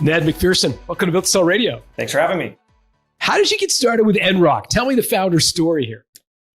Ned Macpherson, welcome to Built to Sell Radio. Thanks for having me. How did you get started with NRock? Tell me the founder's story here.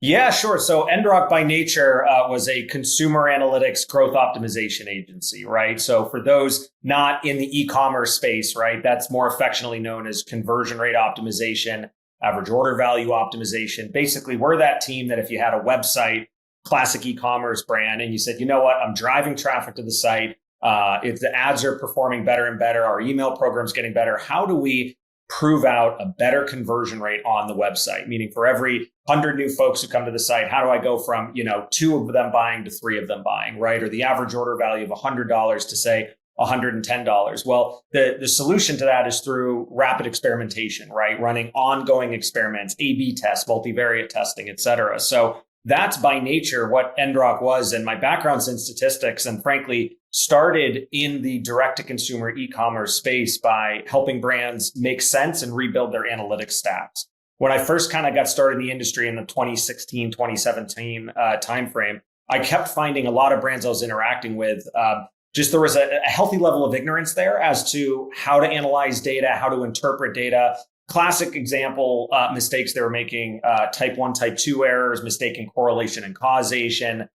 Yeah, sure. So NRock by nature was a consumer analytics growth optimization agency, right? So for those not in the e-commerce space, right, that's more affectionately known as conversion rate optimization, average order value optimization. Basically, we're that team that if you had a website, classic e-commerce brand, and you said, you know what, I'm driving traffic to the site. If the ads are performing better and better, our email program's getting better, how do we prove out a better conversion rate on the website? Meaning for every 100 new folks who come to the site, how do I go from, 2 of them buying to 3 of them buying, right? Or the average order value of $100 to say $110. Well, the solution to that is through rapid experimentation, right? Running ongoing experiments, A/B tests, multivariate testing, et cetera. So that's by nature what NRock was. And my background's in statistics and frankly started in the direct-to-consumer e-commerce space by helping brands make sense and rebuild their analytics stacks. When I first kind of got started in the industry in the 2016, 2017 timeframe, I kept finding a lot of brands I was interacting with. There was a healthy level of ignorance there as to how to analyze data, how to interpret data. Classic example mistakes they were making, type 1, type 2 errors, mistaking correlation and causation,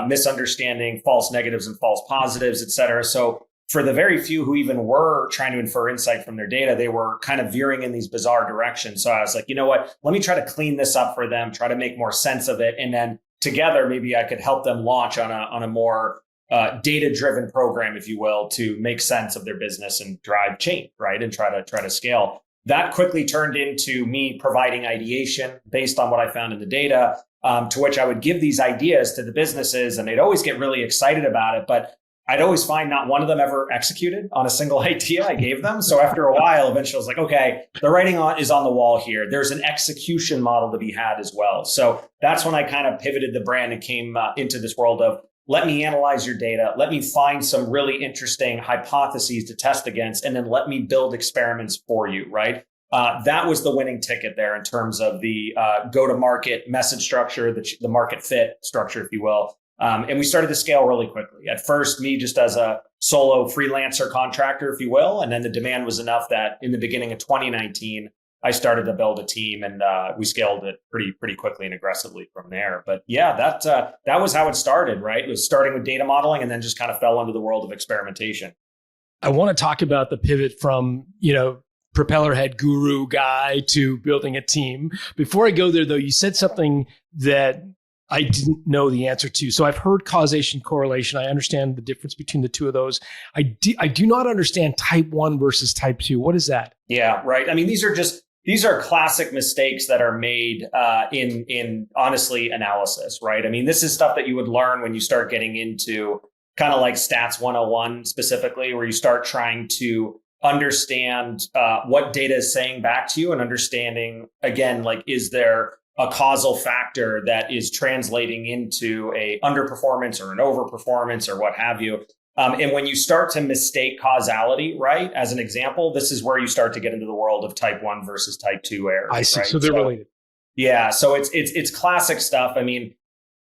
misunderstanding false negatives and false positives, et cetera. So for the very few who even were trying to infer insight from their data, they were kind of veering in these bizarre directions. So I was like, you know what, let me try to clean this up for them, try to make more sense of it. And then together, maybe I could help them launch on a more data-driven program, if you will, to make sense of their business and drive change, right? And try to scale. That quickly turned into me providing ideation based on what I found in the data, to which I would give these ideas to the businesses and they'd always get really excited about it. But I'd always find not one of them ever executed on a single idea I gave them. So after a while, eventually I was like, okay, the writing is on the wall here. There's an execution model to be had as well. So that's when I kind of pivoted the brand and came into this world of let me analyze your data. Let me find some really interesting hypotheses to test against, and then let me build experiments for you, right? That was the winning ticket there in terms of the go-to-market message structure, the market fit structure, if you will. And we started to scale really quickly. At first, me just as a solo freelancer contractor, if you will, and then the demand was enough that in the beginning of 2019, I started to build a team, and we scaled it pretty quickly and aggressively from there. But yeah, that was how it started, right? It was starting with data modeling and then just kind of fell into the world of experimentation. I want to talk about the pivot from, propeller head guru guy to building a team. Before I go there, though, you said something that I didn't know the answer to. So I've heard causation, correlation. I understand the difference between the two of those. I do not understand type 1 versus type 2. What is that? Yeah, right. I mean, these are classic mistakes that are made in honestly analysis, right? I mean, this is stuff that you would learn when you start getting into kind of like stats 101 specifically, where you start trying to understand what data is saying back to you and understanding, again, like, is there a causal factor that is translating into a underperformance or an overperformance or what have you. And when you start to mistake causality, right, as an example, this is where you start to get into the world of type 1 versus type 2 errors. I see. Right? So they're related. Yeah. So it's classic stuff. I mean,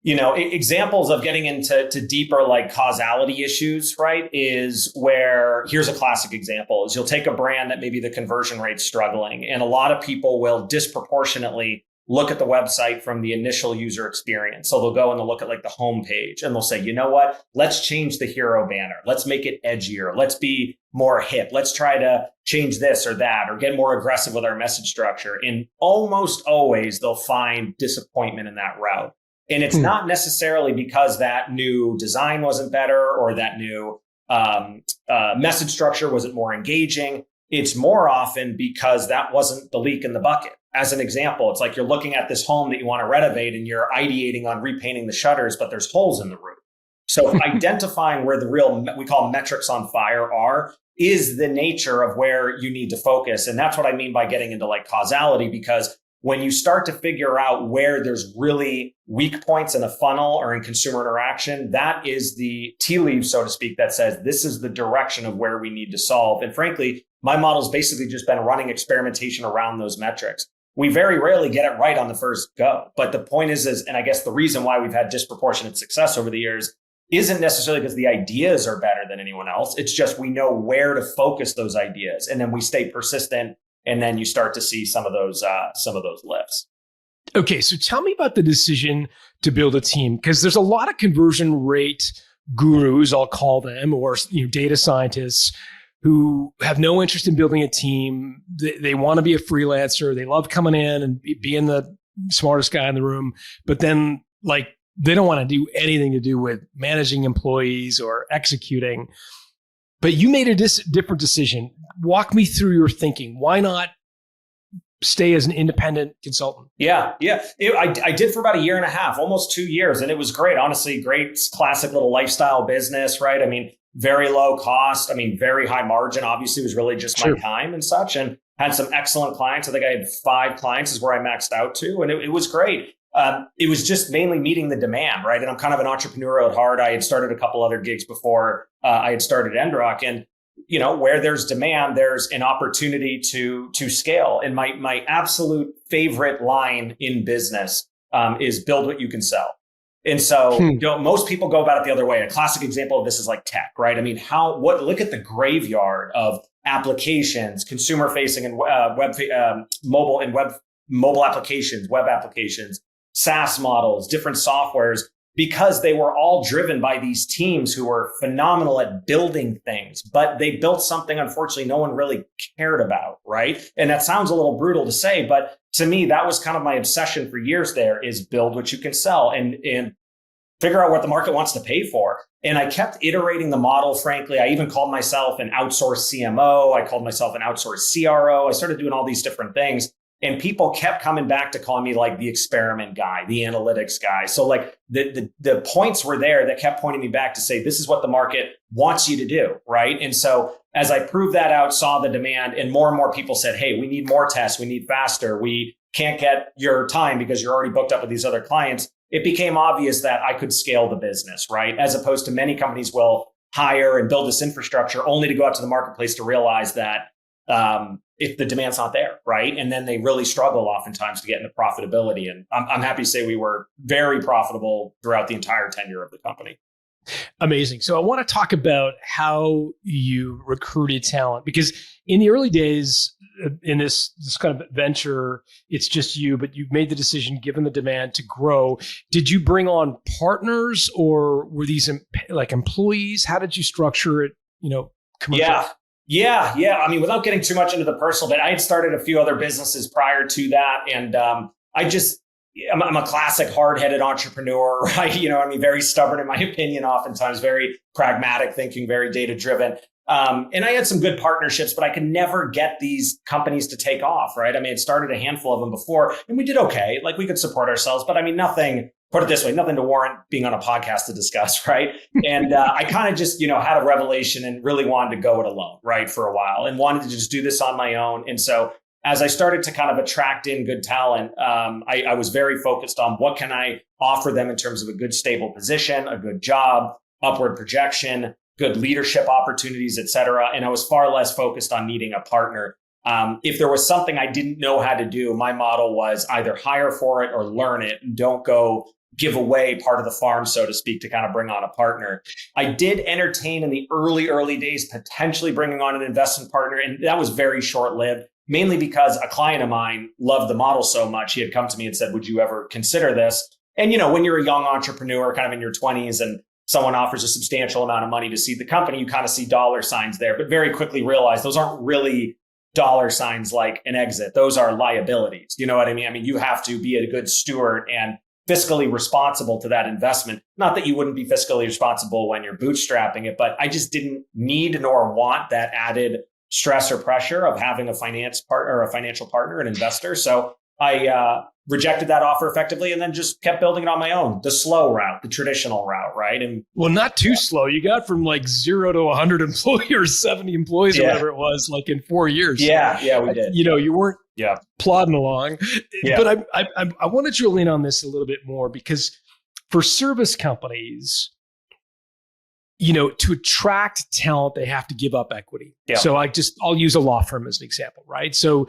examples of getting into deeper like causality issues, right, is where here's a classic example is you'll take a brand that maybe the conversion rate's struggling, and a lot of people will disproportionately look at the website from the initial user experience. So they'll go and they'll look at like the homepage and they'll say, you know what, let's change the hero banner. Let's make it edgier. Let's be more hip. Let's try to change this or that, or get more aggressive with our message structure. And almost always they'll find disappointment in that route. And it's not necessarily because that new design wasn't better or that new message structure wasn't more engaging. It's more often because that wasn't the leak in the bucket. As an example, it's like you're looking at this home that you want to renovate and you're ideating on repainting the shutters, but there's holes in the roof. So identifying where the real, we call metrics on fire are, is the nature of where you need to focus. And that's what I mean by getting into like causality, because when you start to figure out where there's really weak points in a funnel or in consumer interaction, that is the tea leaf, so to speak, that says this is the direction of where we need to solve. And frankly, my model's basically just been running experimentation around those metrics. We very rarely get it right on the first go. But the point is, and I guess the reason why we've had disproportionate success over the years isn't necessarily because the ideas are better than anyone else. It's just we know where to focus those ideas, and then we stay persistent, and then you start to see some of those lifts. Okay, so tell me about the decision to build a team, because there's a lot of conversion rate gurus, I'll call them, or data scientists who have no interest in building a team. They want to be a freelancer. They love coming in and being the smartest guy in the room, but then they don't want to do anything to do with managing employees or executing. But you made a different decision. Walk me through your thinking. Why not stay as an independent consultant? Yeah. I did for about 1.5 years, almost 2 years. And it was great. Honestly, great classic little lifestyle business, right? I mean, very low cost. I mean, very high margin. Obviously, it was really just my time and such, and had some excellent clients. I think I had 5 clients is where I maxed out to. And it was great. It was just mainly meeting the demand, right? And I'm kind of an entrepreneur at heart. I had started a couple other gigs before I had started Endrock, and where there's demand, there's an opportunity to scale. And my absolute favorite line in business is build what you can sell. And so most people go about it the other way. A classic example of this is like tech, right? I mean, look at the graveyard of applications, consumer facing and mobile applications, web applications, SaaS models, different softwares, because they were all driven by these teams who were phenomenal at building things, but they built something, unfortunately, no one really cared about, right? And that sounds a little brutal to say, but to me, that was kind of my obsession for years there, is build what you can sell and figure out what the market wants to pay for. And I kept iterating the model, frankly. I even called myself an outsourced CMO. I called myself an outsourced CRO. I started doing all these different things. And people kept coming back to call me like the experiment guy, the analytics guy. So like the points were there that kept pointing me back to say, this is what the market wants you to do, right? And so as I proved that out, saw the demand, and more people said, hey, we need more tests, we need faster, we can't get your time because you're already booked up with these other clients, it became obvious that I could scale the business, right? As opposed to many companies will hire and build this infrastructure only to go out to the marketplace to realize that if the demand's not there, right? And then they really struggle oftentimes to get into profitability. And I'm happy to say we were very profitable throughout the entire tenure of the company. Amazing. So I want to talk about how you recruited talent, because in the early days in this kind of venture, it's just you, but you've made the decision, given the demand, to grow. Did you bring on partners, or were these like employees? How did you structure it, commercially? Yeah. I mean, without getting too much into the personal bit, I had started a few other businesses prior to that. And I'm a classic hard-headed entrepreneur, right? Very stubborn in my opinion, oftentimes very pragmatic thinking, very data-driven. And I had some good partnerships, but I could never get these companies to take off, right? I mean, it started a handful of them before, and we did okay. Like, we could support ourselves, but I mean, put it this way, nothing to warrant being on a podcast to discuss, right? And I kind of just, had a revelation and really wanted to go it alone, right, for a while, and wanted to just do this on my own. And so as I started to kind of attract in good talent, I was very focused on what can I offer them in terms of a good, stable position, a good job, upward projection, good leadership opportunities, et cetera. And I was far less focused on needing a partner. If there was something I didn't know how to do, my model was either hire for it or learn it, and don't go give away part of the farm, so to speak, to kind of bring on a partner. I did entertain in the early days, potentially bringing on an investment partner. And that was very short-lived, mainly because a client of mine loved the model so much. He had come to me and said, would you ever consider this? And, when you're a young entrepreneur, kind of in your 20s, and someone offers a substantial amount of money to seed the company, you kind of see dollar signs there, but very quickly realize those aren't really dollar signs like an exit. Those are liabilities. You know what I mean? I mean, you have to be a good steward and fiscally responsible to that investment. Not that you wouldn't be fiscally responsible when you're bootstrapping it, but I just didn't need nor want that added stress or pressure of having a finance partner, a financial partner, an investor. So I rejected that offer effectively, and then just kept building it on my own, the slow route, the traditional route, right? And well, not too slow. You got from like 0 to 100 employees or 70 employees or whatever it was, like in 4 years. Yeah, we did. You weren't plodding along. Yeah. But I want to drill in on this a little bit more, because for service companies, to attract talent, they have to give up equity. Yeah. So I'll use a law firm as an example, right? So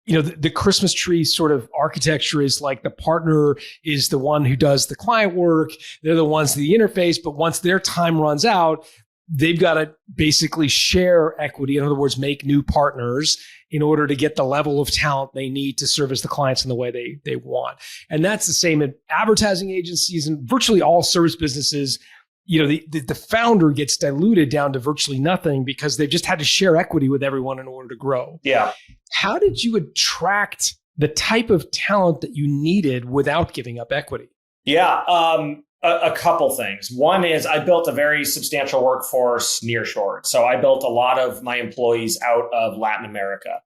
the Christmas tree sort of architecture is like the partner is the one who does the client work. They're the ones the interface, but once their time runs out, they've got to basically share equity. In other words, make new partners in order to get the level of talent they need to service the clients in the way they want. And that's the same in advertising agencies and virtually all service businesses. The founder gets diluted down to virtually nothing because they've just had to share equity with everyone in order to grow. Yeah. How did you attract the type of talent that you needed without giving up equity? Yeah. A couple things. One is I built a very substantial workforce nearshore. So I built a lot of my employees out of Latin America.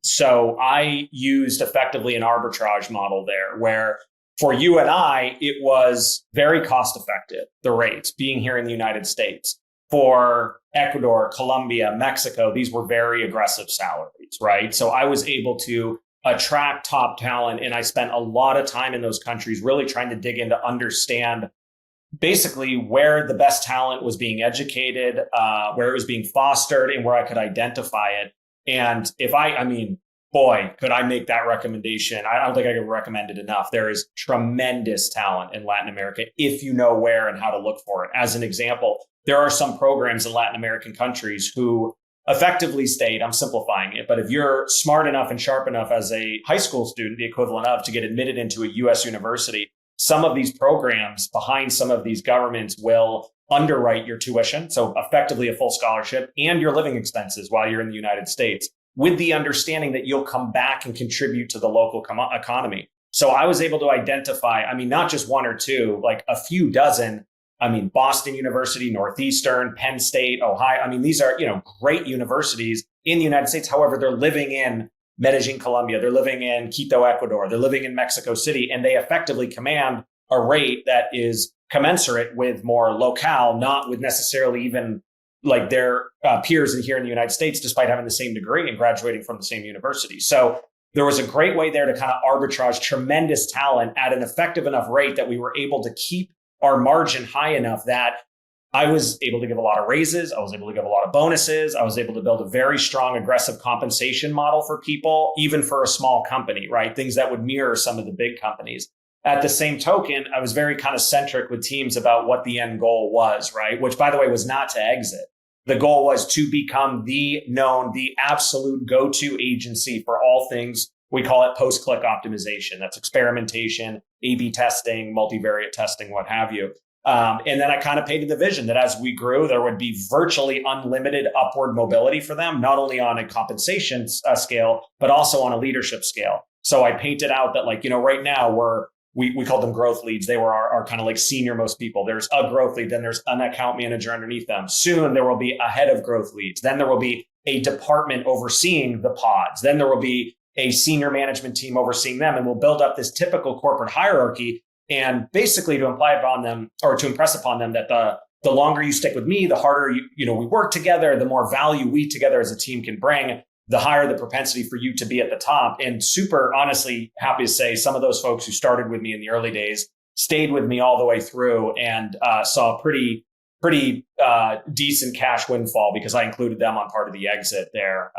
So I used effectively an arbitrage model there where for you and I, it was very cost effective, the rates being here in the United States. For Ecuador, Colombia, Mexico, these were very aggressive salaries, right? So I was able to attract top talent. And I spent a lot of time in those countries really trying to dig in to understand basically where the best talent was being educated, where it was being fostered, and where I could identify it. And boy, could I make that recommendation. I don't think I could recommend it enough. There is tremendous talent in Latin America if you know where and how to look for it. As an example, there are some programs in Latin American countries who effectively state, I'm simplifying it, but if you're smart enough and sharp enough as a high school student, the equivalent of, to get admitted into a US university, some of these programs behind some of these governments will underwrite your tuition. So effectively a full scholarship and your living expenses while you're in the United States, with the understanding that you'll come back and contribute to the local economy. So I was able to identify, not just one or two, like a few dozen. Boston University, Northeastern, Penn State, Ohio. These are, great universities in the United States. However, they're living in Medellin, Colombia. They're living in Quito, Ecuador. They're living in Mexico City, and they effectively command a rate that is commensurate with more locale, not with necessarily even like their peers here in the United States, despite having the same degree and graduating from the same university. So there was a great way there to kind of arbitrage tremendous talent at an effective enough rate that we were able to keep our margin high enough that I was able to give a lot of raises. I was able to give a lot of bonuses. I was able to build a very strong, aggressive compensation model for people, even for a small company, right? Things that would mirror some of the big companies. At the same token, I was very kind of centric with teams about what the end goal was, right? Which, by the way, was not to exit. The goal was to become the absolute go-to agency for all things. We call it post-click optimization. That's experimentation, A/B testing, multivariate testing, what have you. And then I kind of painted the vision that as we grew, there would be virtually unlimited upward mobility for them, not only on a compensation scale, but also on a leadership scale. So I painted out that right now we called them growth leads. They were our kind of like senior most people. There's a growth lead, then there's an account manager underneath them. Soon there will be a head of growth leads. Then there will be a department overseeing the pods. Then there will be a senior management team overseeing them, and we'll build up this typical corporate hierarchy. And basically to imply upon them or to impress upon them that the longer you stick with me, the harder we work together, the more value we together as a team can bring, the higher the propensity for you to be at the top. And super honestly happy to say some of those folks who started with me in the early days stayed with me all the way through and saw a pretty decent cash windfall because I included them on part of the exit there.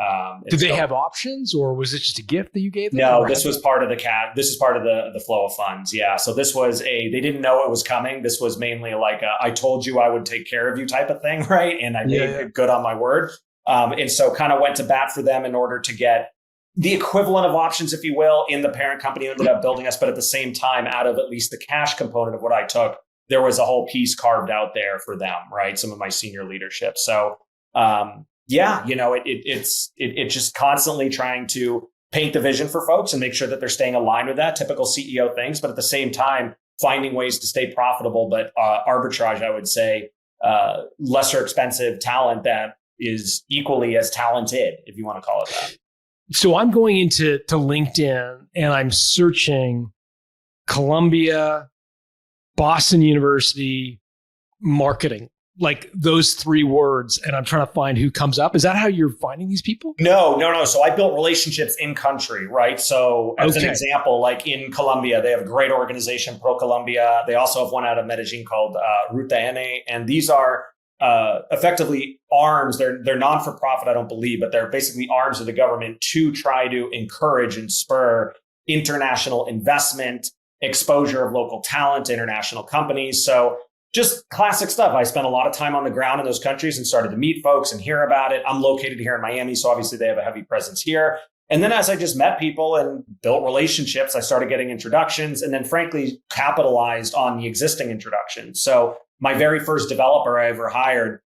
Did they have options, or was it just a gift that you gave them? No, this was part of the This is part of the flow of funds. Yeah. So this was they didn't know it was coming. This was mainly like I told you I would take care of you type of thing, right? And I made good on my word. And so kind of went to bat for them in order to get the equivalent of options, if you will, in the parent company ended up building us. But at the same time, out of at least the cash component of what I took, there was a whole piece carved out there for them, right? Some of my senior leadership. So, it's just constantly trying to paint the vision for folks and make sure that they're staying aligned with that, typical CEO things, but at the same time, finding ways to stay profitable, but arbitrage, I would say, lesser expensive talent that is equally as talented, if you want to call it that. So I'm going into LinkedIn and I'm searching Columbia, Boston University, marketing, like those three words. And I'm trying to find who comes up. Is that how you're finding these people? No. So I built relationships in country, right? So as an example, like in Colombia, they have a great organization, Pro Colombia. They also have one out of Medellin called Ruta N. And these are effectively arms. They're non-for-profit, I don't believe, but they're basically arms of the government to try to encourage and spur international investment, exposure of local talent to international companies. So just classic stuff. I spent a lot of time on the ground in those countries and started to meet folks and hear about it. I'm located here in Miami, so obviously they have a heavy presence here. And then as I just met people and built relationships, I started getting introductions and then frankly capitalized on the existing introductions. So my very first developer I ever hired,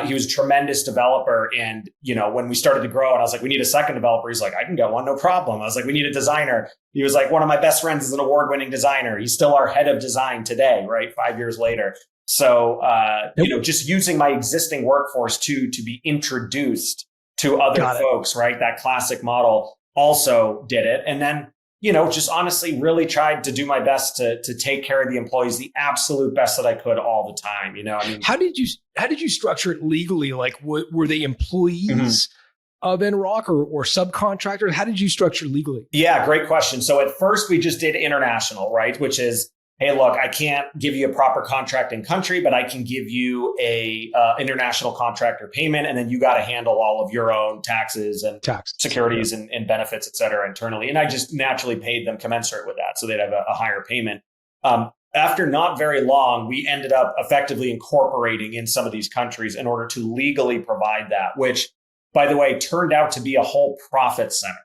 he was a tremendous developer. And, when we started to grow and I was like, we need a second developer. He's like, I can get one, no problem. I was like, we need a designer. He was like, one of my best friends is an award-winning designer. He's still our head of design today, right? 5 years later. So, just using my existing workforce to be introduced to other folks, right? That classic model also did it. And then, just honestly really tried to do my best to take care of the employees, the absolute best that I could all the time. How did you structure it legally? Like, were they employees of Enrock or subcontractors? How did you structure legally? Yeah, great question. So at first we just did international, right? Which is, hey, look, I can't give you a proper contract in country, but I can give you a international contractor payment. And then you got to handle all of your own taxes and securities and benefits, et cetera, internally. And I just naturally paid them commensurate with that. So they'd have a higher payment. After not very long, we ended up effectively incorporating in some of these countries in order to legally provide that, which, by the way, turned out to be a whole profit center.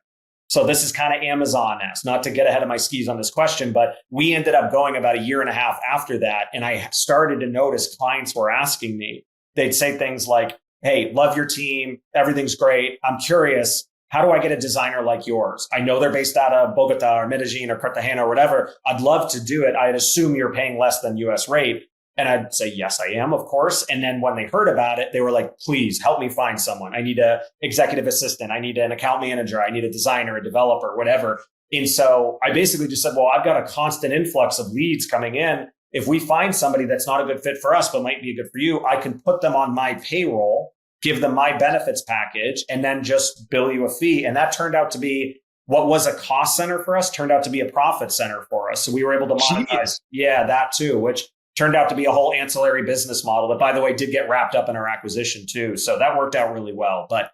So this is kind of Amazon-esque, not to get ahead of my skis on this question, but we ended up going about a year and a half after that. And I started to notice clients were asking me, they'd say things like, hey, love your team. Everything's great. I'm curious. How do I get a designer like yours? I know they're based out of Bogota or Medellin or Cartagena or whatever. I'd love to do it. I'd assume you're paying less than US rate. And I'd say, yes, I am, of course. And then when they heard about it, they were like, please help me find someone. I need an executive assistant. I need an account manager. I need a designer, a developer, whatever. And so I basically just said, well, I've got a constant influx of leads coming in. If we find somebody that's not a good fit for us, but might be good for you, I can put them on my payroll, give them my benefits package, and then just bill you a fee. And that turned out to be what was a cost center for us, turned out to be a profit center for us. So we were able to monetize, that too, which turned out to be a whole ancillary business model that, by the way, did get wrapped up in our acquisition too. So that worked out really well. But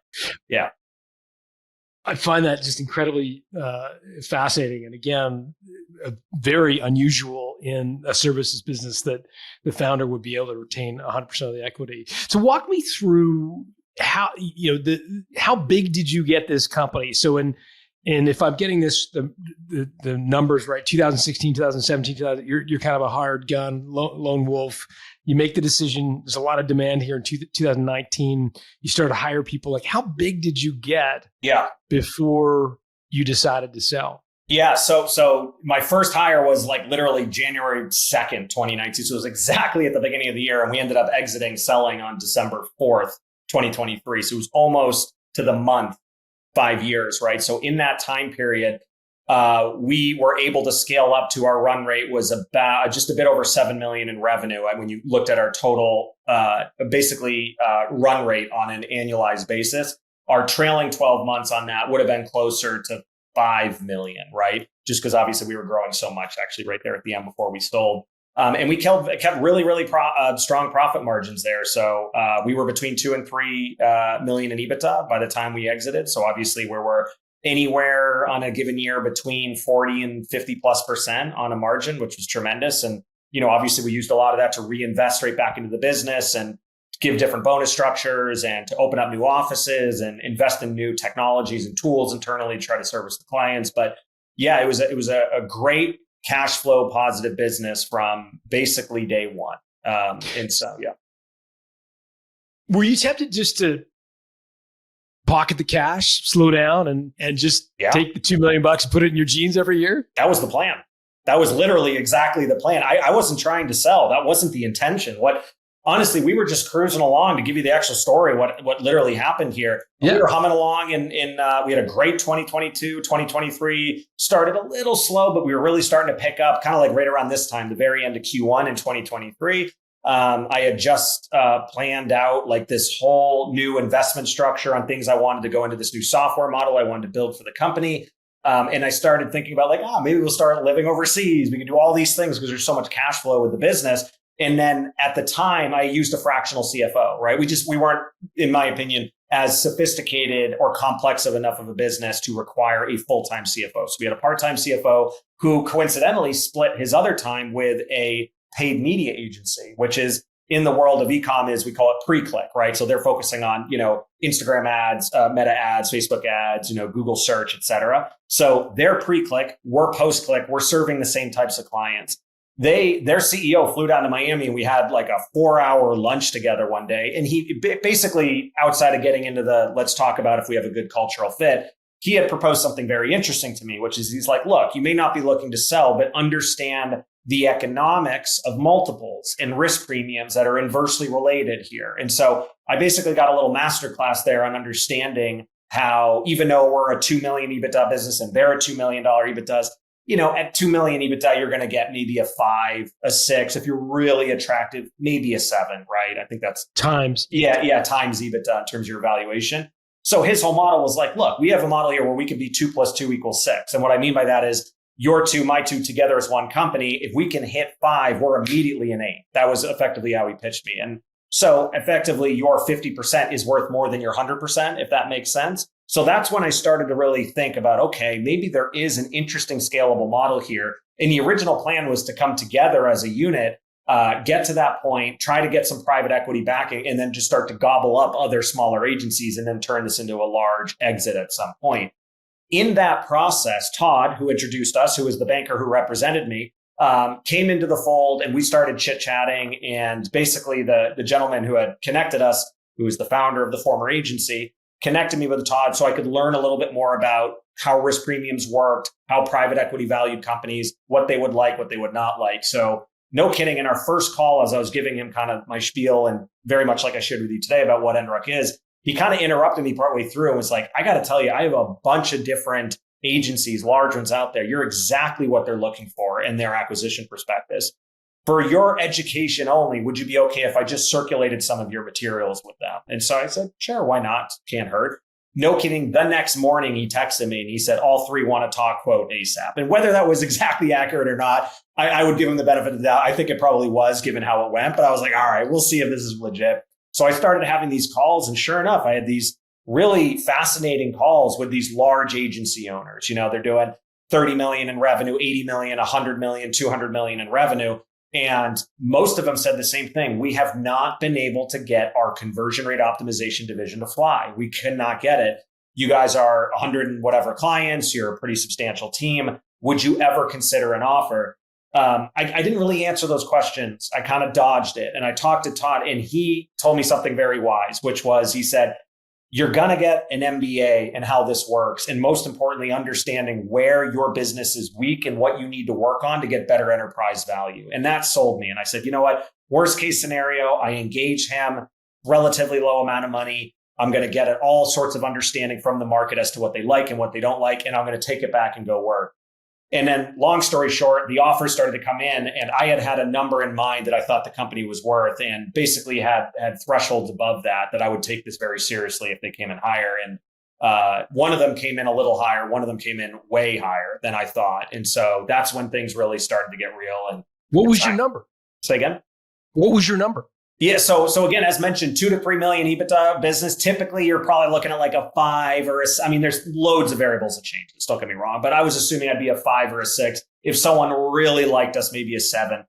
yeah. I find that just incredibly fascinating. And again, very unusual in a services business that the founder would be able to retain 100% of the equity. So walk me through how big did you get this company? So and if I'm getting the numbers right, 2016, 2017, you're kind of a hired gun, lone wolf. You make the decision. There's a lot of demand here in 2019. You start to hire people. Like, how big did you get before you decided to sell? Yeah. So my first hire was like literally January 2nd, 2019. So it was exactly at the beginning of the year. And we ended up selling on December 4th, 2023. So it was almost to the month 5 years, right? So in that time period, we were able to scale up to our run rate was about just a bit over 7 million in revenue. When you looked at our total, run rate on an annualized basis, our trailing 12 months on that would have been closer to 5 million, right? Just because obviously we were growing so much actually right there at the end before we sold. And we kept really, really strong profit margins there. So we were between 2 and 3 million in EBITDA by the time we exited. So obviously we were anywhere on a given year between 40 and 50+% on a margin, which was tremendous. And, obviously we used a lot of that to reinvest right back into the business and give different bonus structures and to open up new offices and invest in new technologies and tools internally to try to service the clients. But yeah, it was a great cash flow positive business from basically day one. And so, yeah. Were you tempted just to pocket the cash, slow down and just take the $2 million and put it in your jeans every year? That was the plan. That was literally exactly the plan. I wasn't trying to sell. That wasn't the intention. Honestly, we were just cruising along to give you the actual story, what literally happened here. Yeah. We were humming along and we had a great 2022, 2023, started a little slow, but we were really starting to pick up kind of like right around this time, the very end of Q1 in 2023. I had just planned out like this whole new investment structure on things I wanted to go into, this new software model I wanted to build for the company. And I started thinking about maybe we'll start living overseas. We can do all these things because there's so much cash flow with the business. And then at the time, I used a fractional CFO, right? We weren't, in my opinion, as sophisticated or complex of enough of a business to require a full-time CFO. So we had a part-time CFO who coincidentally split his other time with a paid media agency, which is in the world of e-com is we call it pre-click, right? So they're focusing on, Instagram ads, Meta ads, Facebook ads, Google search, et cetera. So they're pre-click, we're post-click, we're serving the same types of clients. Their CEO flew down to Miami and we had like a 4-hour lunch together one day. And he basically, outside of getting into let's talk about if we have a good cultural fit, he had proposed something very interesting to me, which is he's like, look, you may not be looking to sell, but understand the economics of multiples and risk premiums that are inversely related here. And so I basically got a little masterclass there on understanding how, even though we're a 2 million EBITDA business and they're a $2 million EBITDAs, at 2 million EBITDA, you're going to get maybe a 5, a 6. If you're really attractive, maybe a 7, right? I think that's times. Yeah, times EBITDA in terms of your valuation. So his whole model was like, look, we have a model here where we could be 2 + 2 = 6. And what I mean by that is your 2, my 2 together as one company. If we can hit 5, we're immediately an 8. That was effectively how he pitched me. And so effectively your 50% is worth more than your 100%, if that makes sense. So that's when I started to really think about, okay, maybe there is an interesting scalable model here. And the original plan was to come together as a unit, get to that point, try to get some private equity backing, and then just start to gobble up other smaller agencies and then turn this into a large exit at some point. In that process, Todd, who introduced us, who was the banker who represented me, came into the fold and we started chit-chatting. And basically the gentleman who had connected us, who was the founder of the former agency, connected me with Todd so I could learn a little bit more about how risk premiums worked, how private equity valued companies, what they would like, what they would not like. So no kidding, in our first call, as I was giving him kind of my spiel and very much like I shared with you today about what Enrock is, he kind of interrupted me partway through and was like, I got to tell you, I have a bunch of different agencies, large ones out there. You're exactly what they're looking for in their acquisition prospectus. For your education only, would you be okay if I just circulated some of your materials with them? And so I said, sure, why not? Can't hurt. No kidding. The next morning, he texted me and he said, all 3 want to talk, quote, ASAP. And whether that was exactly accurate or not, I would give him the benefit of the doubt. I think it probably was, given how it went. But I was like, all right, we'll see if this is legit. So I started having these calls. And sure enough, I had these really fascinating calls with these large agency owners. They're doing 30 million in revenue, 80 million, 100 million, 200 million in revenue. And most of them said the same thing. We have not been able to get our conversion rate optimization division to fly. We cannot get it. You guys are 100 and whatever clients. You're a pretty substantial team. Would you ever consider an offer? I didn't really answer those questions. I kind of dodged it. And I talked to Todd and he told me something very wise, which was, he said, you're going to get an MBA and how this works. And most importantly, understanding where your business is weak and what you need to work on to get better enterprise value. And that sold me. And I said, you know what? Worst case scenario, I engage him, relatively low amount of money. I'm going to get all sorts of understanding from the market as to what they like and what they don't like. And I'm going to take it back and go work. And then long story short, the offers started to come in and I had a number in mind that I thought the company was worth and basically had thresholds above that I would take this very seriously if they came in higher. And one of them came in a little higher. One of them came in way higher than I thought. And so that's when things really started to get real. And what was your number? Say again? What was your number? Yeah. So again, as mentioned, 2 to 3 million EBITDA business. Typically, you're probably looking at like a 5 or there's loads of variables that change. Don't get me wrong, but I was assuming I'd be a 5 or a 6. If someone really liked us, maybe a 7.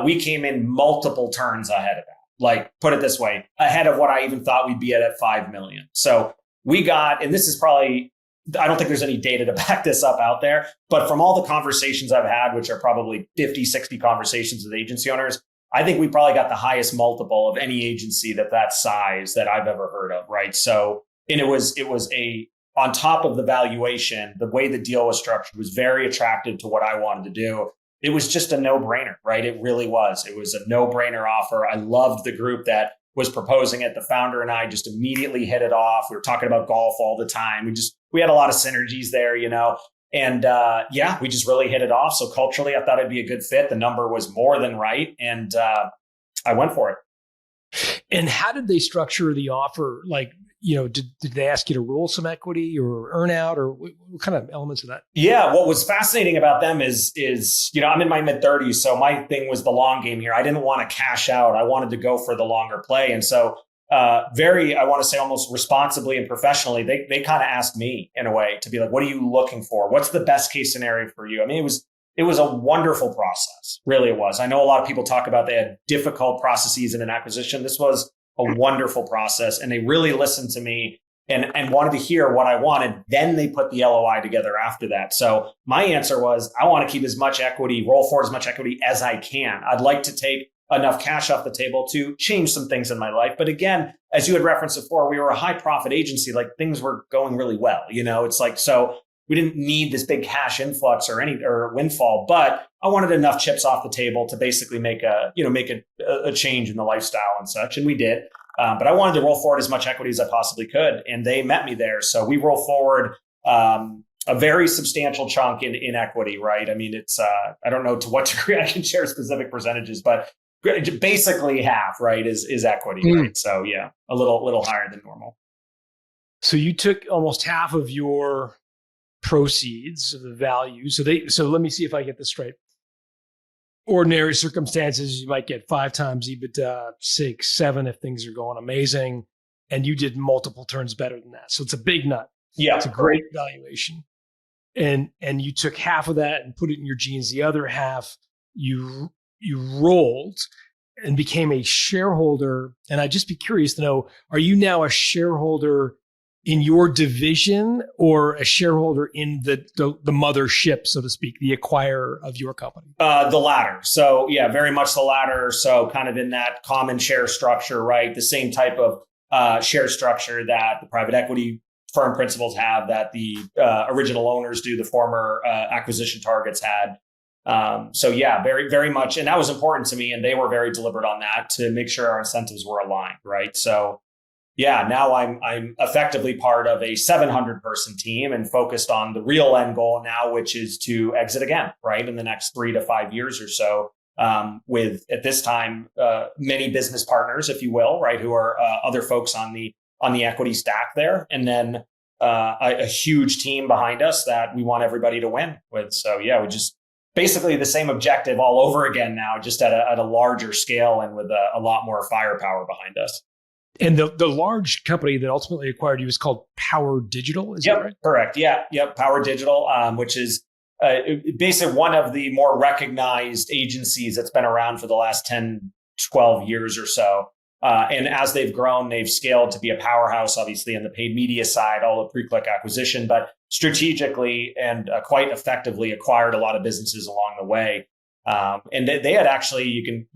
We came in multiple turns ahead of that. Like, put it this way, ahead of what I even thought we'd be at 5 million. So we got, and this is probably, I don't think there's any data to back this up out there, but from all the conversations I've had, which are probably 50, 60 conversations with agency owners, I think we probably got the highest multiple of any agency that size that I've ever heard of, right? So, and it was on top of the valuation, the way the deal was structured was very attractive to what I wanted to do. It was just a no-brainer, right? It really was. It was a no-brainer offer. I loved the group that was proposing it. The founder and I just immediately hit it off. We were talking about golf all the time. We had a lot of synergies there, And we just really hit it off. So culturally, I thought it'd be a good fit. The number was more than right. And I went for it. And how did they structure the offer? Like, did they ask you to roll some equity or earn out, or what kind of elements of that? Yeah, what was fascinating about them is I'm in my mid-30s, so my thing was the long game here. I didn't want to cash out. I wanted to go for the longer play. And so I want to say almost responsibly and professionally, they kind of asked me in a way to be like, what are you looking for? What's the best case scenario for you? I mean, it was a wonderful process. Really, it was. I know a lot of people talk about they had difficult processes in an acquisition. This was a wonderful process, and they really listened to me and wanted to hear what I wanted. Then they put the LOI together after that. So my answer was, I want to keep as much equity, roll forward as much equity as I can. I'd like to take enough cash off the table to change some things in my life. But again, as you had referenced before, we were a high profit agency, like things were going really well. It's like, so we didn't need this big cash influx or windfall, but I wanted enough chips off the table to basically make a change in the lifestyle and such. And we did. But I wanted to roll forward as much equity as I possibly could. And they met me there. So we roll forward a very substantial chunk in equity, right? I mean, it's, I don't know to what degree I can share specific percentages, but basically half, right, is equity, right? So yeah, a little higher than normal. So you took almost half of your proceeds of the value. So let me see if I get this straight. Ordinary circumstances, you might get 5 times EBITDA, 6, 7 if things are going amazing, and you did multiple turns better than that. So it's a big nut. Yeah, it's a great valuation. And you took half of that and put it in your jeans. The other half you rolled and became a shareholder. And I'd just be curious to know, are you now a shareholder in your division or a shareholder in the mothership, so to speak, the acquirer of your company? The latter. So yeah, very much the latter. So kind of in that common share structure, right? The same type of share structure that the private equity firm principals have, that the original owners do, the former acquisition targets had. So yeah, very, very much. And that was important to me. And they were very deliberate on that to make sure our incentives were aligned, right? So yeah, now I'm effectively part of a 700 person team and focused on the real end goal now, which is to exit again, right, in the next 3 to 5 years or so. With at this time many business partners, if you will, right, who are other folks on the equity stack there, and then a huge team behind us that we want everybody to win with. So yeah, we just basically the same objective all over again now, just at a larger scale and with a lot more firepower behind us. And the large company that ultimately acquired you is called Power Digital, is that right? Correct. Yeah. Yep. Power Digital, which is basically one of the more recognized agencies that's been around for the last 10, 12 years or so. And as they've grown, they've scaled to be a powerhouse, obviously, in the paid media side, all the pre-click acquisition, but strategically and quite effectively acquired a lot of businesses along the way. And they had actually, you can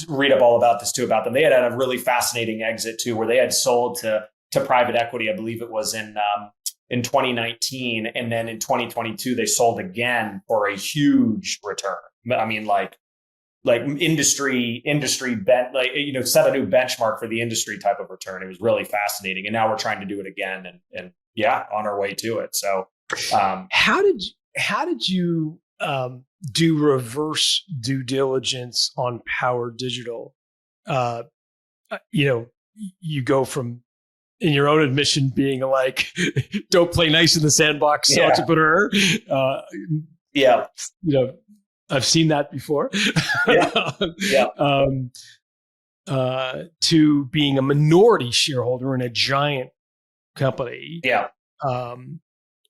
read up all about this too, about them. They had a really fascinating exit too, where they had sold to private equity. I believe it was in 2019. And then in 2022, they sold again for a huge return. I mean, like industry set a new benchmark for the industry type of return. It was really fascinating. And now we're trying to do it again and yeah, on our way to it. So, how did you do reverse due diligence on Power Digital? You go from, in your own admission, being like, don't play nice in the sandbox, entrepreneur. I've seen that before. To being a minority shareholder in a giant company. Yeah.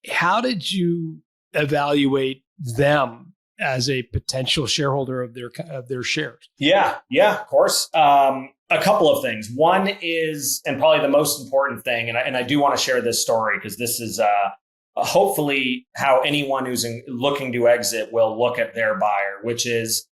How did you evaluate them as a potential shareholder of their shares? Yeah, of course. A couple of things. One is, and probably the most important thing, and I do want to share this story because this is hopefully how anyone who's looking to exit will look at their buyer, which is,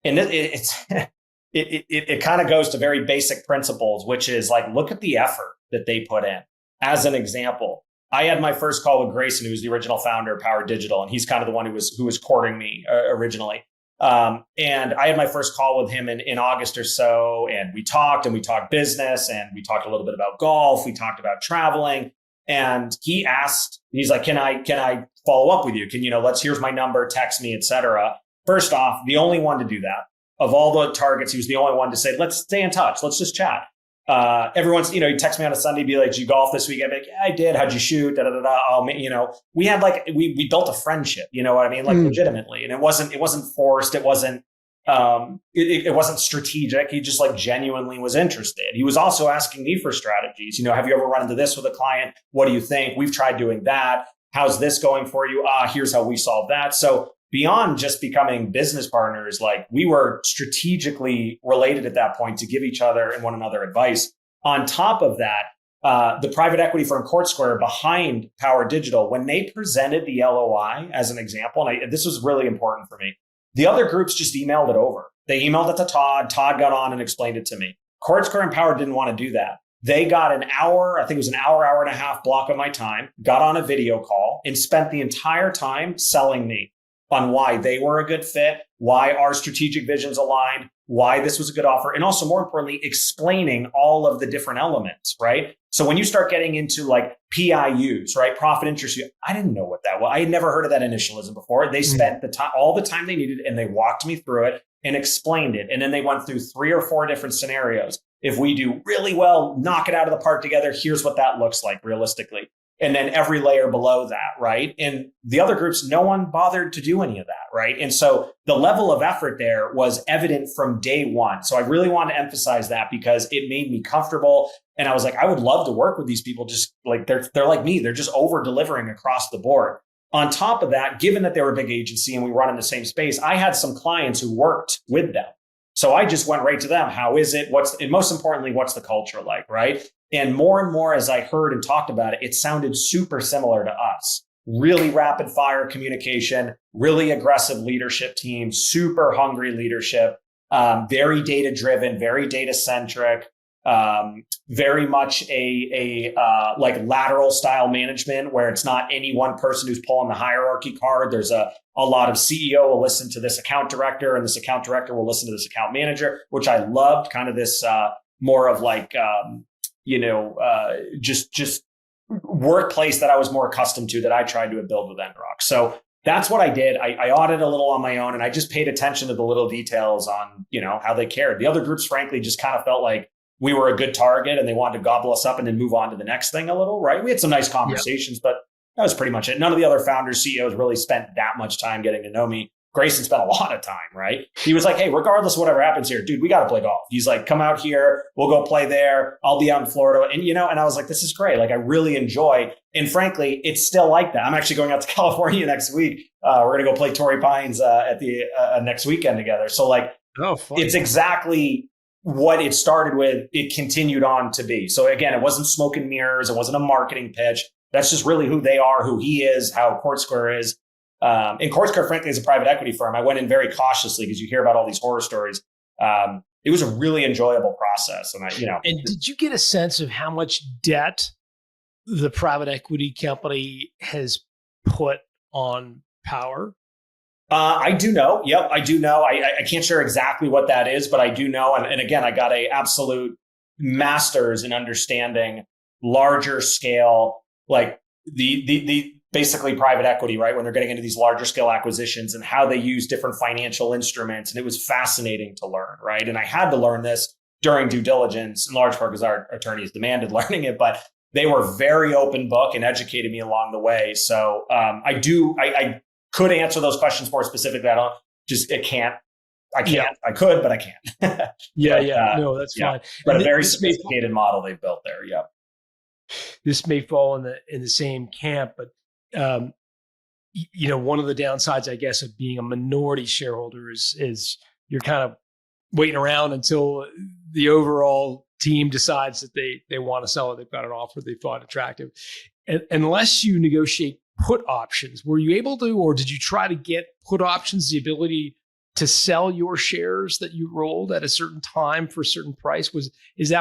and it kind of goes to very basic principles, which is like, look at the effort that they put in. As an example, I had my first call with Grayson, who's the original founder of Power Digital, and he's kind of the one who was courting me originally. And I had my first call with him in August or so, and we talked business, and we talked a little bit about golf. We talked about traveling, and he's like, can I follow up with you? Here's my number, text me, etc. First off, the only one to do that of all the targets, he was the only one to say, let's stay in touch. Let's just chat. everyone's, you text me on a Sunday, be like, did you golf this week? I'd be like, yeah, I did. How'd you shoot? Da, da, da, da. We had we built a friendship, you know what I mean? Like legitimately. And it wasn't forced. It wasn't, it wasn't strategic. He just like genuinely was interested. He was also asking me for strategies. Have you ever run into this with a client? What do you think? We've tried doing that. How's this going for you? Here's how we solve that. So beyond just becoming business partners, like we were strategically related at that point to give each other and one another advice. On top of that, the private equity firm Court Square behind Power Digital, when they presented the LOI as an example, and this was really important for me, the other groups just emailed it over. They emailed it to Todd. Todd got on and explained it to me. Court Square and Power didn't want to do that. They got an hour, I think it was an hour and a half block of my time, got on a video call and spent the entire time selling me on why they were a good fit, why our strategic visions aligned, why this was a good offer, and also more importantly, explaining all of the different elements, right? So when you start getting into like PIUs, right? Profit interest, I didn't know what that was. I had never heard of that initialism before. They spent the time, all the time they needed, and they walked me through it and explained it. And then they went through 3 or 4 different scenarios. If we do really well, knock it out of the park together, here's what that looks like realistically. And then every layer below that, right? And the other groups, no one bothered to do any of that, right? And so the level of effort there was evident from day one. So I really want to emphasize that because it made me comfortable. And I was like, I would love to work with these people. Just like they're like me. They're just over delivering across the board. On top of that, given that they were a big agency and we run in the same space, I had some clients who worked with them. So I just went right to them. How is it? And most importantly, what's the culture like, right? And more as I heard and talked about it, it sounded super similar to us. Really rapid fire communication, really aggressive leadership team, super hungry leadership, very data driven, very data centric, very much a like lateral style management where it's not any one person who's pulling the hierarchy card. There's a lot of CEO will listen to this account director and this account director will listen to this account manager, which I loved. Kind of this more of like just workplace that I was more accustomed to that I tried to build with Enrock. So that's what I did. I audited a little on my own and I just paid attention to the little details on, how they cared. The other groups, frankly, just kind of felt like we were a good target and they wanted to gobble us up and then move on to the next thing a little, right? We had some nice conversations, but that was pretty much it. None of the other founders, CEOs really spent that much time getting to know me. Grayson spent a lot of time, right? He was like, hey, regardless of whatever happens here, dude, we got to play golf. He's like, come out here. We'll go play there. I'll be out in Florida. And, and I was like, this is great. Like, I really enjoy. And frankly, it's still like that. I'm actually going out to California next week. We're going to go play Torrey Pines at the next weekend together. So like, it's exactly what it started with. It continued on to be. So again, it wasn't smoke and mirrors. It wasn't a marketing pitch. That's just really who they are, who he is, how Court Square is. And Court Square, frankly, is a private equity firm. I went in very cautiously because you hear about all these horror stories. It was a really enjoyable process. And And did you get a sense of how much debt the private equity company has put on Power? I do know. Yep, I do know. I can't share exactly what that is, but I do know. And again, I got a absolute master's in understanding larger scale, like the basically private equity, right? When they're getting into these larger scale acquisitions and how they use different financial instruments. And it was fascinating to learn, right? And I had to learn this during due diligence in large part because our attorneys demanded learning it, but they were very open book and educated me along the way. So I could answer those questions more specifically. I can't. I could, but I can't. No, that's fine. But a very sophisticated model they've built there. Yeah. This may fall in the same camp, but one of the downsides, I guess, of being a minority shareholder is you're kind of waiting around until the overall team decides that they want to sell it. They've got an offer they thought attractive. And unless you negotiate put options, were you able to, or did you try to get put options, the ability to sell your shares that you rolled at a certain time for a certain price?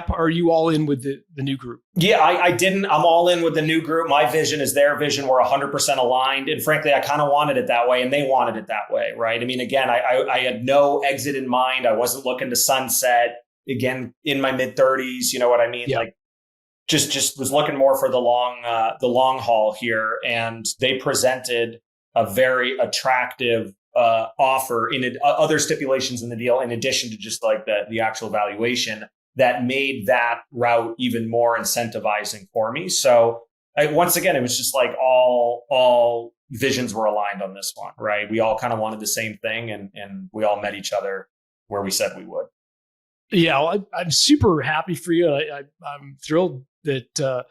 Are you all in with the new group? Yeah, I didn't. I'm all in with the new group. My vision is their vision. We're 100% aligned. And frankly, I kind of wanted it that way and they wanted it that way, right? I mean, again, I had no exit in mind. I wasn't looking to sunset. Again, in my mid 30s, you know what I mean? Yeah. Like just was looking more for the long haul here. And they presented a very attractive offer in other stipulations in the deal, in addition to just like the actual valuation. that made that route even more incentivizing for me. So once again, it was just like all visions were aligned on this one, right? We all kind of wanted the same thing, and we all met each other where we said we would. Yeah, well, I'm super happy for you. I'm thrilled that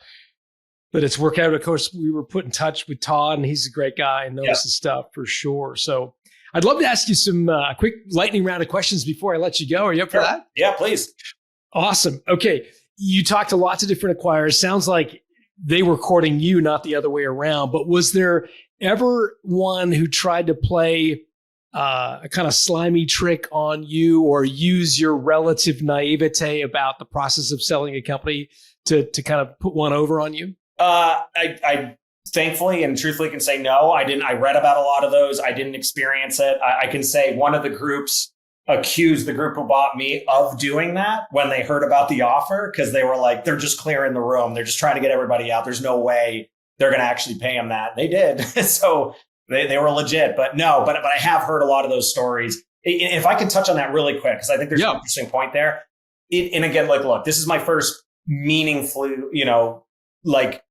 it's worked out. Of course, we were put in touch with Todd, and he's a great guy and knows his stuff for sure. So I'd love to ask you some quick lightning round of questions before I let you go. Are you up for that? Yeah, please. Awesome. Okay. You talked to lots of different acquirers. Sounds like they were courting you, not the other way around. But was there ever one who tried to play a kind of slimy trick on you or use your relative naivete about the process of selling a company to kind of put one over on you? I thankfully and truthfully can say no. I didn't. I read about a lot of those. I didn't experience it. I can say one of the groups accused the group who bought me of doing that when they heard about the offer, because they were like, they're just clearing the room. They're just trying to get everybody out. There's no way they're going to actually pay them that. They did. So they were legit. But no, but I have heard a lot of those stories. If I can touch on that really quick, because I think there's an interesting point there. And again, like, look, this is my first meaningful, like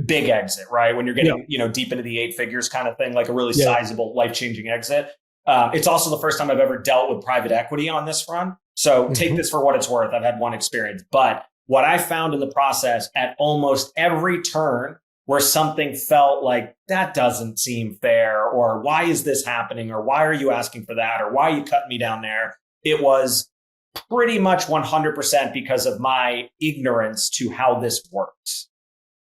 big exit, right? When you're getting, deep into the 8 figures kind of thing, like a really sizable, life-changing exit. It's also the first time I've ever dealt with private equity on this front. So take this for what it's worth. I've had one experience, but what I found in the process at almost every turn where something felt like that doesn't seem fair, or why is this happening? Or why are you asking for that? Or why are you cutting me down there? It was pretty much 100% because of my ignorance to how this works,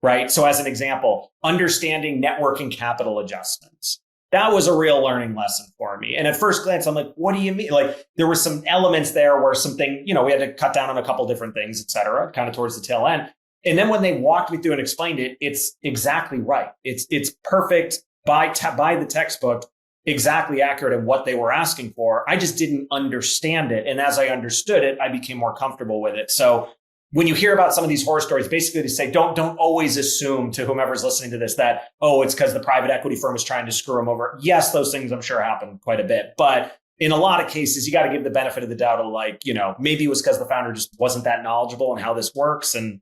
right? So as an example, understanding net working capital adjustments. That was a real learning lesson for me. And at first glance, I'm like, what do you mean? Like there were some elements there where something, we had to cut down on a couple different things, et cetera, kind of towards the tail end. And then when they walked me through and explained it, it's exactly right. It's perfect by the textbook, exactly accurate in what they were asking for. I just didn't understand it. And as I understood it, I became more comfortable with it. So when you hear about some of these horror stories, basically they say, don't always assume, to whomever's listening to this, that, it's because the private equity firm is trying to screw them over. Yes, those things I'm sure happen quite a bit. But in a lot of cases, you got to give the benefit of the doubt of like, maybe it was because the founder just wasn't that knowledgeable in how this works. And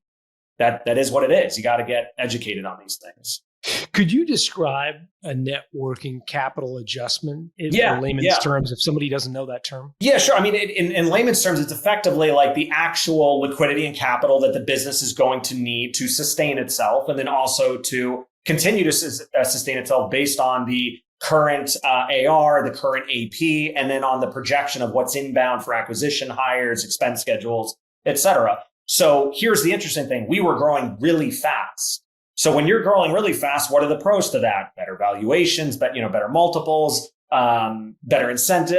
that is what it is. You got to get educated on these things. Could you describe a net working capital adjustment in layman's terms, if somebody doesn't know that term? Yeah, sure. I mean, in layman's terms, it's effectively like the actual liquidity and capital that the business is going to need to sustain itself, and then also to continue to sustain itself based on the current AR, the current AP, and then on the projection of what's inbound for acquisition hires, expense schedules, et cetera. So here's the interesting thing. We were growing really fast. So when you're growing really fast, what are the pros to that? Better valuations, but better multiples, better incentive,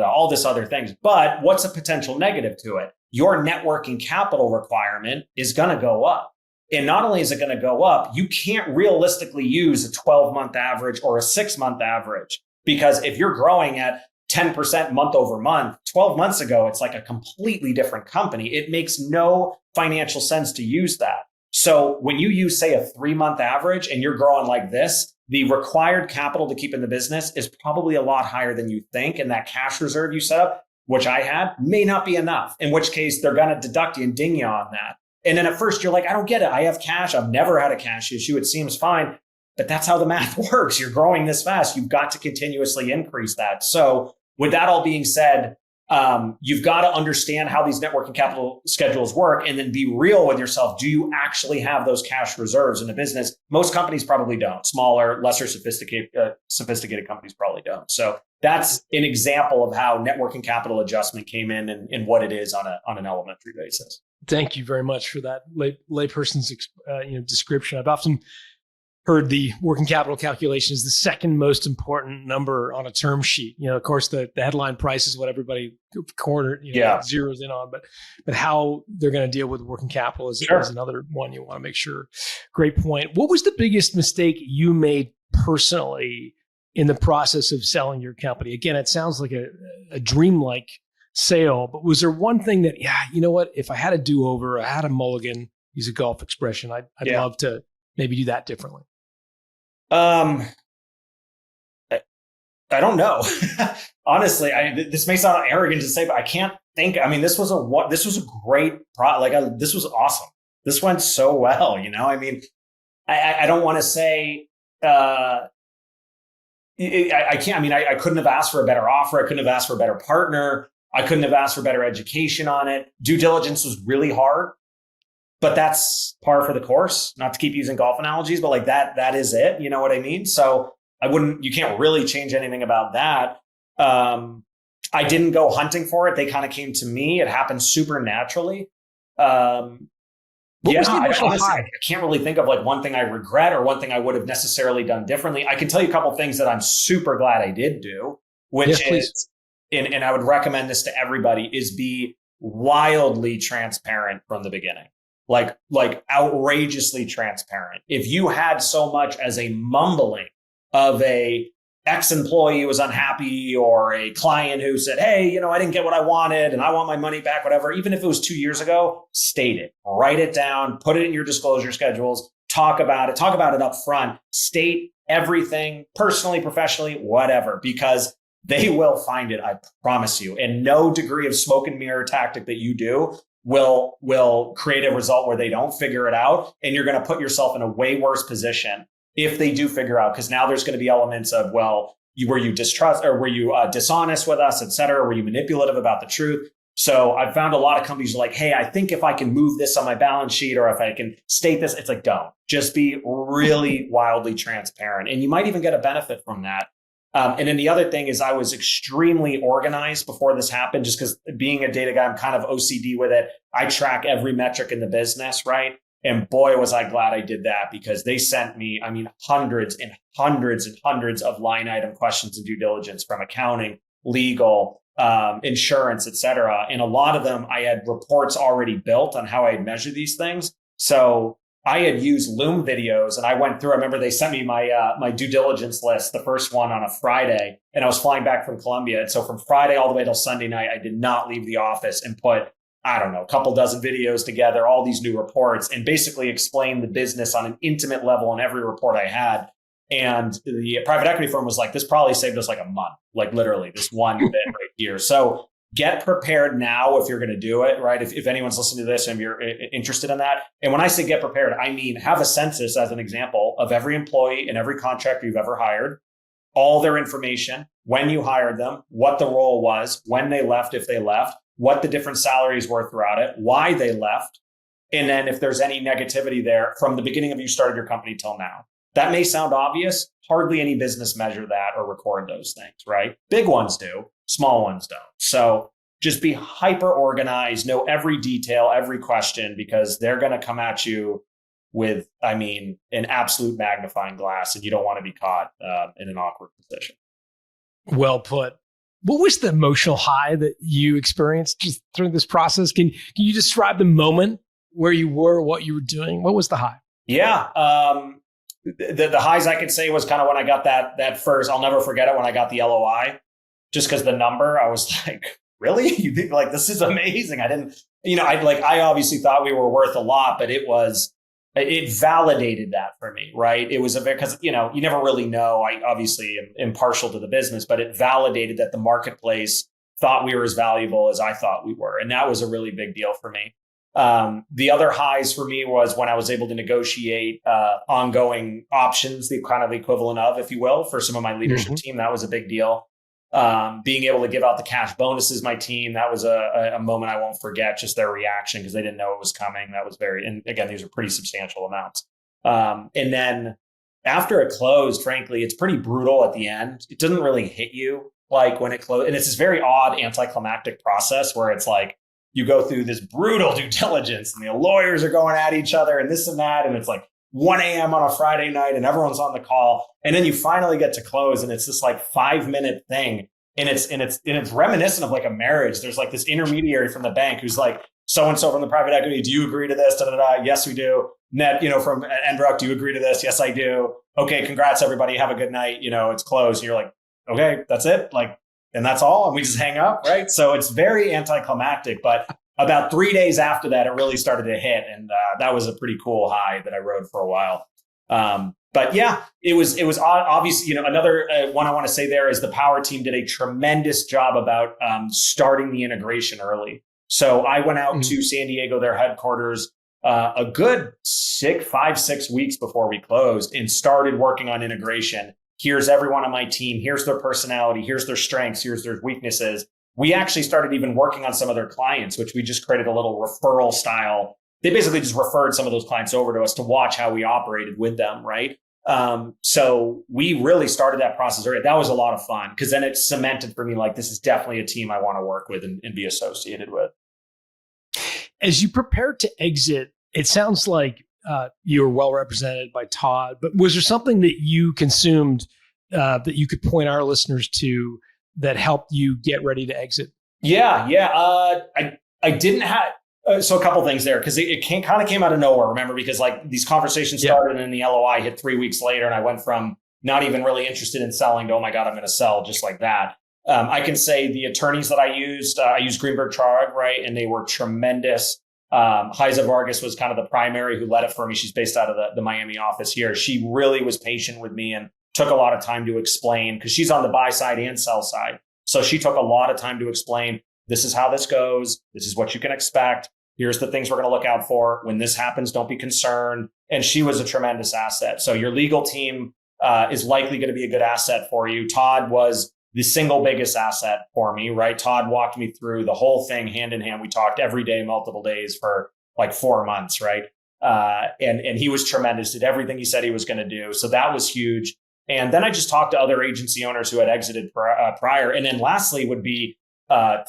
all this other things. But what's a potential negative to it? Your net working capital requirement is going to go up. And not only is it going to go up, you can't realistically use a 12-month average or a 6-month average, because if you're growing at 10% month over month, 12 months ago, it's like a completely different company. It makes no financial sense to use that. So when you use, say, a 3-month average and you're growing like this, the required capital to keep in the business is probably a lot higher than you think. And that cash reserve you set up, which I had, may not be enough, in which case they're going to deduct you and ding you on that. And then at first you're like, I don't get it. I have cash. I've never had a cash issue. It seems fine. But that's how the math works. You're growing this fast. You've got to continuously increase that. So with that all being said, you've got to understand how these net working capital schedules work, and then be real with yourself. Do you actually have those cash reserves in the business? Most companies probably don't. Smaller, lesser sophisticated companies probably don't. So that's an example of how net working capital adjustment came in and what it is on an elementary basis. Thank you very much for that layperson's description. I've often heard the working capital calculation is the second most important number on a term sheet. Of course, the headline price is what everybody zeroes in on, but how they're going to deal with working capital is another one you want to make sure. Great point. What was the biggest mistake you made personally in the process of selling your company? Again, it sounds like a dreamlike sale, but was there one thing that, if I had a do-over, I had a mulligan, use a golf expression, I'd love to maybe do that differently? I don't know. Honestly, this may sound arrogant to say, but I can't think, I mean, this was a great this was awesome. This went so well, I mean, I don't want to say, I can't, I mean, I couldn't have asked for a better offer. I couldn't have asked for a better partner. I couldn't have asked for better education on it. Due diligence was really hard, but that's par for the course. Not to keep using golf analogies, but like that is it. You know what I mean? So you can't really change anything about that. I didn't go hunting for it. They kind of came to me. It happened super naturally. What was the emotional honestly, high? I can't really think of like one thing I regret or one thing I would have necessarily done differently. I can tell you a couple of things that I'm super glad I did do, which is, and I would recommend this to everybody, is be wildly transparent from the beginning. Like outrageously transparent. If you had so much as a mumbling of a ex-employee who was unhappy or a client who said, hey, I didn't get what I wanted and I want my money back, whatever, even if it was 2 years ago, state it, write it down, put it in your disclosure schedules, talk about it up front, state everything personally, professionally, whatever, because they will find it. I promise you. And no degree of smoke and mirror tactic that you do will create a result where they don't figure it out. And you're going to put yourself in a way worse position if they do figure out, because now there's going to be elements of, well, were you distrust or were you dishonest with us, et cetera? Were you manipulative about the truth? So I've found a lot of companies are like, hey, I think if I can move this on my balance sheet or if I can state this, it's like, don't. Just be really wildly transparent. And you might even get a benefit from that. And then the other thing is I was extremely organized before this happened, just because being a data guy, I'm kind of OCD with it. I track every metric in the business, right? And boy, was I glad I did that, because they sent me, I mean, hundreds and hundreds and hundreds of line item questions in due diligence from accounting, legal, insurance, et cetera. And a lot of them, I had reports already built on how I'd measure these things. So I had used Loom videos and I went through, I remember they sent me my due diligence list, the first one on a Friday, and I was flying back from Colombia. And so from Friday all the way till Sunday night, I did not leave the office and put, I don't know, a couple dozen videos together, all these new reports, and basically explain the business on an intimate level on every report I had. And the private equity firm was like, this probably saved us like a month, like literally this one bit right here. So get prepared now if you're going to do it, right? If anyone's listening to this and you're interested in that. And when I say get prepared, I mean, have a census as an example of every employee and every contractor you've ever hired, all their information, when you hired them, what the role was, when they left, if they left, what the different salaries were throughout it, why they left. And then if there's any negativity there from the beginning of you started your company till now. That may sound obvious. Hardly any business measure that or record those things, right? Big ones do, small ones don't. So just be hyper organized, know every detail, every question, because they're going to come at you with, I mean, an absolute magnifying glass, and you don't want to be caught in an awkward position. Well put. What was the emotional high that you experienced just through this process? Can you describe the moment where you were, what you were doing? What was the high? Yeah. The highs I could say was kind of when I got that first, I'll never forget it, when I got the LOI, just because the number, I was like, really? You think like, this is amazing. I didn't, I obviously thought we were worth a lot, but it validated that for me, right? It was because, you never really know. I obviously am impartial to the business, but it validated that the marketplace thought we were as valuable as I thought we were. And that was a really big deal for me. The other highs for me was when I was able to negotiate ongoing options, the kind of equivalent of, if you will, for some of my leadership team. That was a big deal. Being able to give out the cash bonuses, my team, that was a moment I won't forget, just their reaction, because they didn't know it was coming. That was and again, these are pretty substantial amounts. And then after it closed, frankly, it's pretty brutal at the end. It doesn't really hit you like when it closed. And it's this very odd anticlimactic process where it's like, you go through this brutal due diligence and the lawyers are going at each other and this and that. And it's like 1 a.m. on a Friday night and everyone's on the call. And then you finally get to close and it's this like 5-minute thing. And it's reminiscent of like a marriage. There's like this intermediary from the bank who's like, so-and-so from the private equity, do you agree to this? Da, da, da. Yes, we do. Ned, from Endrock, do you agree to this? Yes, I do. Okay, congrats, everybody. Have a good night. It's closed. And you're like, okay, that's it. Like, and that's all. And we just hang up, right? So it's very anticlimactic. But about 3 days after that, it really started to hit. And that was a pretty cool high that I rode for a while. But yeah, it was obvious. Another one I want to say there is the Power team did a tremendous job about starting the integration early. So I went out to San Diego, their headquarters, a good 6 weeks before we closed, and started working on integration. Here's everyone on my team. Here's their personality. Here's their strengths. Here's their weaknesses. We actually started even working on some of their clients, which we just created a little referral style. They basically just referred some of those clients over to us to watch how we operated with them, right? So we really started that process early. That was a lot of fun because then it cemented for me, like, this is definitely a team I want to work with and be associated with. As you prepared to exit, it sounds like you were well represented by Todd, but was there something that you consumed that you could point our listeners to that helped you get ready to exit? Yeah. I didn't have, so a couple things there, because it kind of came out of nowhere, remember, because like these conversations started and the LOI hit 3 weeks later, and I went from not even really interested in selling to, oh my God, I'm going to sell, just like that. I can say the attorneys that I used Greenberg Traurig, right? And they were tremendous. Heiza Vargas was kind of the primary who led it for me. She's based out of the Miami office here. She really was patient with me and took a lot of time to explain, because she's on the buy side and sell side. So she took a lot of time to explain, this is how this goes. This is what you can expect. Here's the things we're going to look out for. When this happens, don't be concerned. And she was a tremendous asset. So your legal team is likely going to be a good asset for you. Todd was the single biggest asset for me, right? Todd walked me through the whole thing hand in hand. We talked every day, multiple days for like 4 months, right? And he was tremendous, did everything he said he was going to do. So that was huge. And then I just talked to other agency owners who had exited prior. And then lastly would be,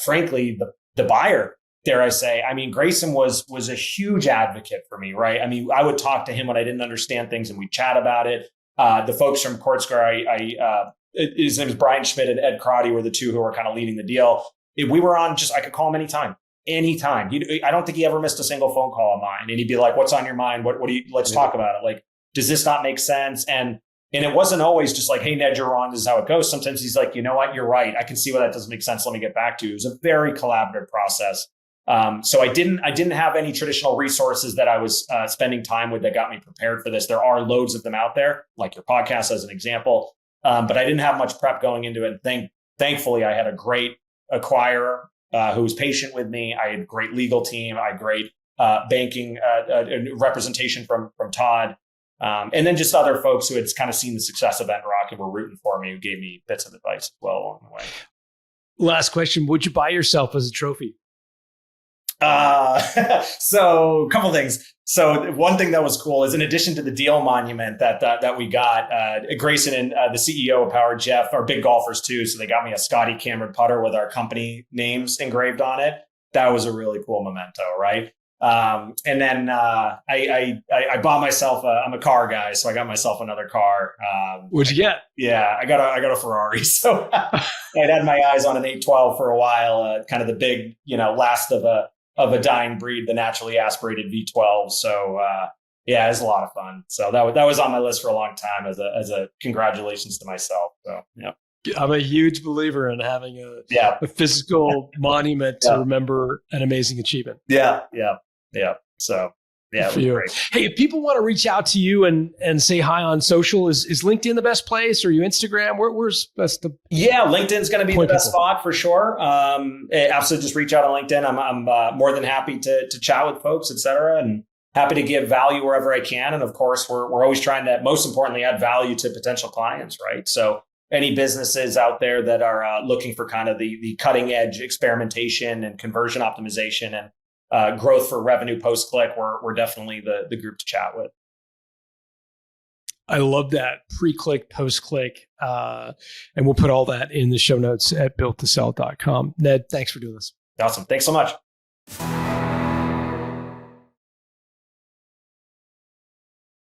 frankly, the buyer, dare I say. I mean, Grayson was a huge advocate for me, right? I mean, I would talk to him when I didn't understand things and we'd chat about it. The folks from Courtsquare, his name is Brian Schmidt and Ed Crotty were the two who were kind of leading the deal. If we were on, I could call him anytime. I don't think he ever missed a single phone call of mine. And he'd be like, what's on your mind? Let's talk about it. Like, does this not make sense? And it wasn't always just like, hey, Ned, you're wrong. This is how it goes. Sometimes he's like, you know what? You're right. I can see why that doesn't make sense. Let me get back to you. It was a very collaborative process. So I didn't have any traditional resources that I was spending time with that got me prepared for this. There are loads of them out there, like your podcast as an example. But I didn't have much prep going into it. Thankfully, I had a great acquirer who was patient with me. I had a great legal team. I had great banking representation from Todd. And then just other folks who had kind of seen the success of Enrock and were rooting for me, who gave me bits of advice as well along the way. Last question. Would you buy yourself as a trophy? So a couple things. So one thing that was cool is, in addition to the deal monument that we got, Grayson and the CEO of Power, Jeff, are big golfers too. So they got me a Scotty Cameron putter with our company names engraved on it. That was a really cool memento, right? And then I bought myself I'm a car guy, so I got myself another car. What'd you get? Yeah, I got a Ferrari. So I'd had my eyes on an 812 for a while, kind of the big, last of a dying breed, the naturally aspirated V12. So yeah, it was a lot of fun. So that was on my list for a long time as a congratulations to myself. So yeah. I'm a huge believer in having a physical monument to remember an amazing achievement. Yeah. So yeah, it was great. Hey, if people want to reach out to you and say hi on social, is LinkedIn the best place, or you Instagram? Where's best to? Yeah, LinkedIn's going to be the best spot for sure. Absolutely, just reach out on LinkedIn. I'm more than happy to chat with folks, et cetera, and happy to give value wherever I can. And of course, we're always trying to, most importantly, add value to potential clients, right? So any businesses out there that are looking for kind of the cutting edge experimentation and conversion optimization and growth for revenue post-click, we're definitely the group to chat with. I love that. Pre-click, post-click. And we'll put all that in the show notes at builttosell.com. Ned, thanks for doing this. Awesome. Thanks so much.